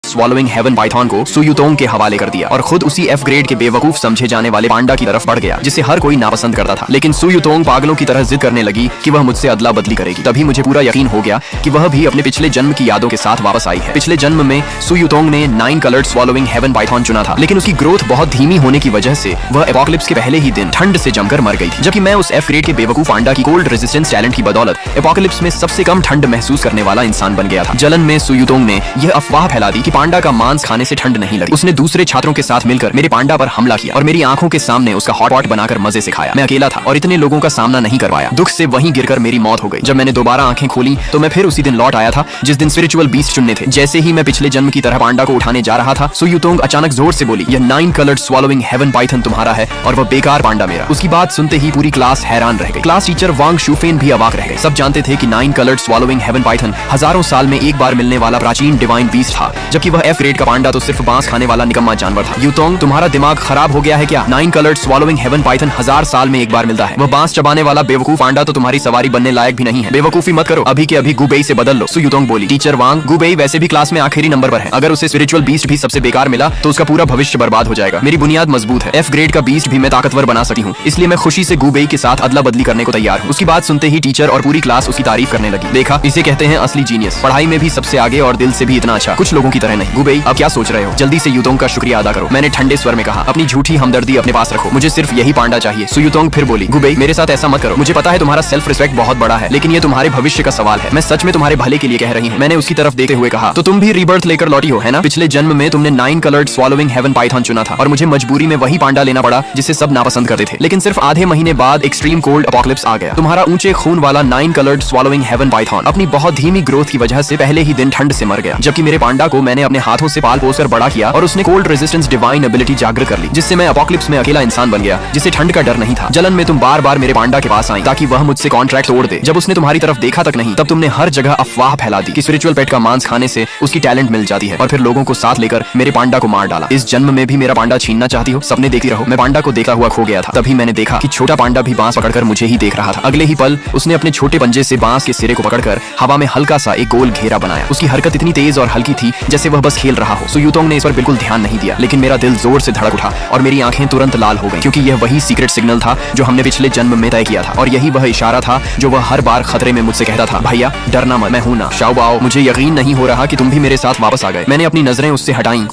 Swallowing haven Python को सुयुतोंग के हवाले कर दिया और खुद उसी एफ ग्रेड के बेवकूफ समझे जाने वाले पांडा की तरफ बढ़ गया जिसे हर कोई नापसंद करता था। लेकिन सुयुतोंग पागलों की तरह जिद करने लगी कि वह मुझसे अदला बदली करेगी। तभी मुझे पूरा यकीन हो गया कि वह भी अपने पिछले जन्म की यादों के साथ वापस आई है। पिछले जन्म में सुयुतोंग ने 9 कलर्ड स्वॉलोइंग हेवन पाइथन चुना था, लेकिन उसकी ग्रोथ बहुत धीमी होने की वजह से वह एपोकलिप्स के पहले ही दिन ठंड से जमकर मर गई थी। जबकि मैं उस एफ ग्रेड के बेवकूफ पांडा की कोल्ड रेजिस्टेंस टैलेंट की बदौलत एपोकलिप्स में सबसे कम ठंड महसूस करने वाला इंसान बन गया था। जलन में सुयुतोंग ने यह अफवाह फैला दी कि पांडा का मांस खाने से ठंड नहीं लगी। उसने दूसरे छात्रों के साथ मिलकर मेरे पांडा पर हमला किया और मेरी आंखों के सामने उसका हॉट पॉट बनाकर मजे से खाया। मैं अकेला था और इतने लोगों का सामना नहीं करवाया। दुख से वहीं गिरकर मेरी मौत हो गई। जब मैंने दोबारा आंखें खोली तो मैं फिर उसी दिन लौट आया था जिस दिन स्पिरिचुअल बीस्ट चुनने थे। जैसे ही मैं पिछले जन्म की तरह पांडा को उठाने जा रहा था, सुयुतोंग अचानक जोर से बोली, यह 9 कलर्ड स्वॉलोइंग हेवन पाइथन तुम्हारा है और वह बेकार पांडा मेरा। उसकी बात सुनते ही पूरी क्लास हैरान रह गई। क्लास टीचर वांग शूफेन भी अवाक रह गए। सब जानते थे कि 9 कलर्ड स्वॉलोइंग हेवन पाइथन हजारों साल में एक बार मिलने वाला प्राचीन डिवाइन बीस्ट था, जबकि वह एफ ग्रेड का पांडा तो सिर्फ बांस खाने वाला निकम्मा जानवर था। युतोंग, तुम्हारा दिमाग खराब हो गया है क्या? 9 कलर्ड स्वॉलोइंग हेवन पाइथन 1000 साल में एक बार मिलता है। वह बांस चबाने वाला बेवकूफ पांडा तो तुम्हारी सवारी बनने लायक भी नहीं है। बेवकूफी मत करो, अभी के अभी गुबेई से बदल लो। सुयुतोंग बोली, टीचर वांग, गुबेई वैसे भी क्लास में आखिरी नंबर पर है। अगर उसे स्पिरिचुअल बीस्ट भी सबसे बेकार मिला तो उसका पूरा भविष्य बर्बाद हो जाएगा। मेरी बुनियाद मजबूत है। एफ ग्रेड का बीस्ट भी मैं ताकतवर बना सकती हूँ, इसलिए मैं खुशी से गुबेई के साथ अदला बदली करने को तैयार हूँ। उसकी बात सुनते ही टीचर और पूरी क्लास उसकी तारीफ करने लगी। देखा, इसे कहते हैं असली जीनियस, पढ़ाई में भी सबसे आगे और दिल से भी इतना अच्छा, कुछ लोगों की तरह नहीं। गुबेई, अब क्या सोच रहे हो? जल्दी से युतोंग का शुक्रिया अदा करो। मैंने ठंडे स्वर में कहा, अपनी झूठी हमदर्दी अपने पास रखो, मुझे सिर्फ यही पांडा चाहिए। सुयुतोंग फिर बोली, गुबेई मेरे साथ ऐसा मत करो, मुझे पता है तुम्हारा सेल्फ रिस्पेक्ट बहुत बड़ा है, लेकिन ये तुम्हारे भविष्य का सवाल है। मैं सच में तुम्हारे भले के लिए कह रही हूँ। मैंने उसकी तरफ देखते हुए कहा, तो तुम भी रीबर्थ लेकर लौटी हो, है ना? पिछले जन्म में तुमने 9 कलर्ड स्वॉलोइंग हेवन पाइथन चुना था और मुझे मजबूरी में वही पांडा लेना पड़ा जिसे सब नापसंद करते थे। लेकिन सिर्फ आधे महीने बाद एक्सट्रीम कोल्ड एपोकलिप्स आ गया। तुम्हारा ऊंचे खून वाला 9 कलर्ड स्वॉलोइंग हेवन पाइथन अपनी बहुत धीमी ग्रोथ की वजह से पहले ही दिन ठंड से मर गया, जबकि मेरे पांडा को मैंने अपने हाथों से पाल पोसकर बड़ा किया और उसने कोल्ड रेजिस्टेंस डिवाइन एबिलिटी जागृत कर ली, जिससे मैं एपोकलिप्स में अकेला इंसान बन गया जिसे ठंड का डर नहीं था। जलन में तुम बार बार मेरे पांडा के पास आई ताकि वह मुझसे कॉन्ट्रैक्ट तोड़ दे। जब उसने तुम्हारी तरफ देखा तक नहीं, तब तुमने हर जगह अफवाह फैला दी कि स्पिरिचुअल पेट का मांस खाने से उसकी टैलेंट मिल जाती है और फिर लोगों को साथ लेकर मेरे पांडा को मार डाला। इस जन्म में भी मेरा पांडा छीनना चाहती हो? सपने देखती रहो। मैं पांडा को देखा हुआ खो गया था। तभी मैंने देखा कि छोटा पांडा भी बांस पकड़कर मुझे ही देख रहा था। अगले ही पल उसने अपने छोटे पंजे से बांस के सिरे को पकड़कर हवा में हल्का सा एक गोल घेरा बनाया। उसकी हरकत इतनी तेज और हल्की थी जैसे वह बस खेल रहा हो। सुयुतोंग ने इस पर बिल्कुल ध्यान नहीं दिया, लेकिन मेरा दिल जोर से धड़क उठा और मेरी आंखें तुरंत लाल हो गईं, क्योंकि यह वही सीक्रेट सिग्नल था जो हमने पिछले जन्म में तय किया था और यही वह इशारा था जो वह हर बार खतरे में मुझसे कहता था, भैया डरना मत, मैं हूं ना। शाओबाओ, मुझे यकीन नहीं हो रहा कि तुम भी मेरे साथ वापस आ गए। मैंने अपनी नजरें उससे हटाई